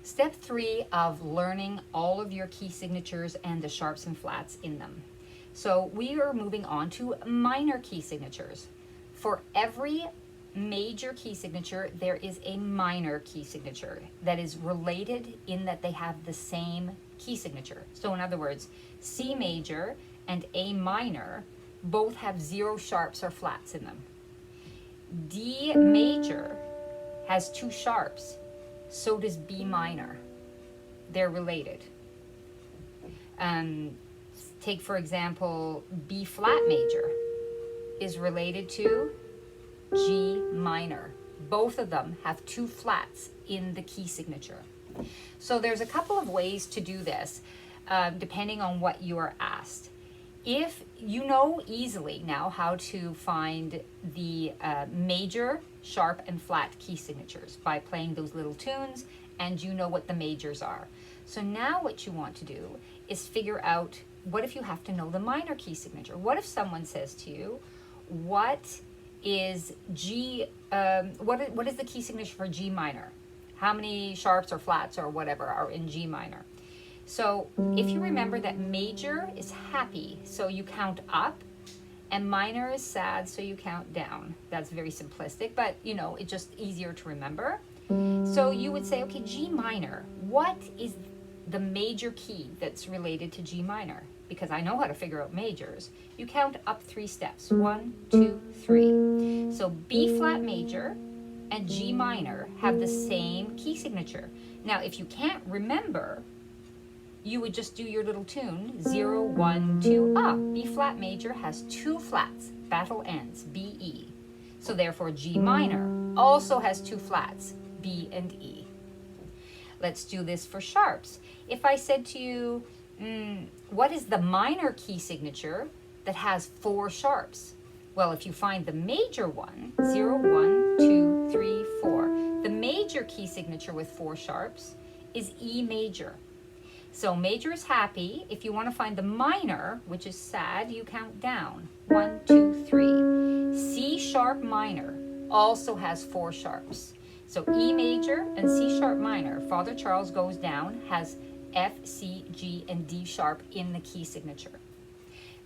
Step 3 of learning all of your key signatures and the sharps and flats in them. So we are moving on to minor key signatures. For every major key signature, there is a minor key signature that is related in that they have the same key signature. So in other words, C major and A minor both have 0 sharps or flats in them. D major has 2 sharps, so does B minor. They're related. Take for example, B flat major is related to G minor. Both of them have 2 flats in the key signature. So there's a couple of ways to do this, depending on what you are asked. If you know easily now how to find the major, sharp, and flat key signatures by playing those little tunes, and you know what the majors are. So now what you want to do is figure out, what if you have to know the minor key signature? What if someone says to you, what is G, what is the key signature for G minor? How many sharps or flats or whatever are in G minor? So if you remember that major is happy, so you count up, and minor is sad, so you count down. That's very simplistic, but you know, it's just easier to remember. So you would say, okay, G minor, what is the major key that's related to G minor? Because I know how to figure out majors. You count up 3 steps, 1, 2, 3. So B flat major and G minor have the same key signature. Now, if you can't remember, you would just do your little tune, 0, 1, 2, B flat major has 2 flats, battle ends, B, E. So therefore G minor also has 2 flats, B and E. Let's do this for sharps. If I said to you, what is the minor key signature that has 4 sharps? Well, if you find the major one, 0, 1, 2, 3, 4, the major key signature with 4 sharps is E major. So major is happy. If you want to find the minor, which is sad, you count down. 1, 2, 3. C sharp minor also has 4 sharps. So E major and C sharp minor, Father Charles goes down, has F, C, G, and D sharp in the key signature.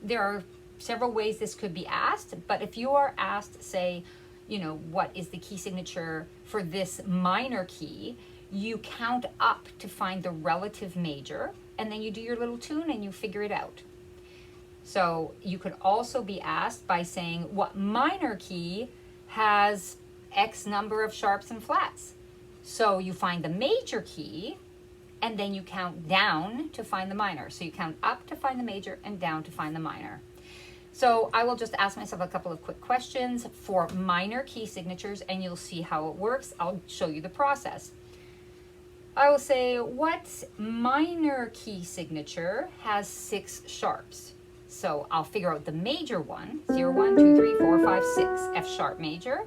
There are several ways this could be asked, but if you are asked, say, you know, what is the key signature for this minor key, you count up to find the relative major, and then you do your little tune and you figure it out. So you could also be asked by saying, what minor key has X number of sharps and flats? So you find the major key, and then you count down to find the minor. So you count up to find the major and down to find the minor. So I will just ask myself a couple of quick questions for minor key signatures, and you'll see how it works. I'll show you the process. I will say, what minor key signature has 6 sharps? So I'll figure out the major one, 0, 1, 2, 3, 4, 5, 6, F sharp major,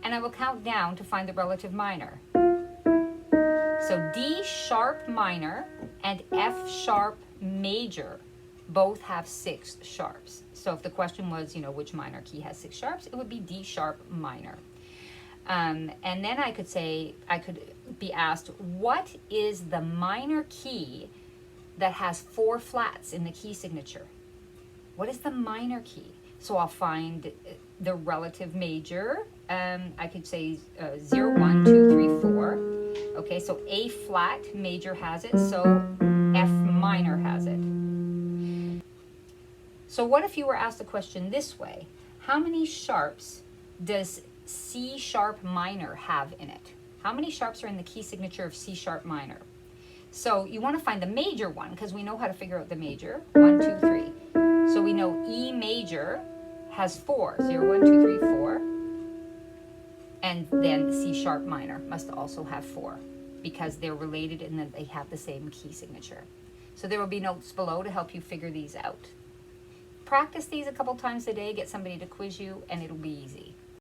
and I will count down to find the relative minor. So D sharp minor and F sharp major both have 6 sharps. So if the question was, you know, which minor key has 6 sharps, it would be D sharp minor. And then I could say, I could be asked, what is the minor key that has 4 flats in the key signature? What is the minor key? So I'll find the relative major. I could say 0, 1, 2, 3, 4. Okay, so A flat major has it, so F minor has it. So what if you were asked a question this way? How many sharps does C sharp minor have in it? How many sharps are in the key signature of C sharp minor? So you want to find the major one, because we know how to figure out the major. 1, 2, 3. So we know E major has 4. 0, 1, 2, 3, 4. And then C sharp minor must also have 4, because they're related and that they have the same key signature. So there will be notes below to help you figure these out. Practice these a couple times a day, get somebody to quiz you, and it'll be easy.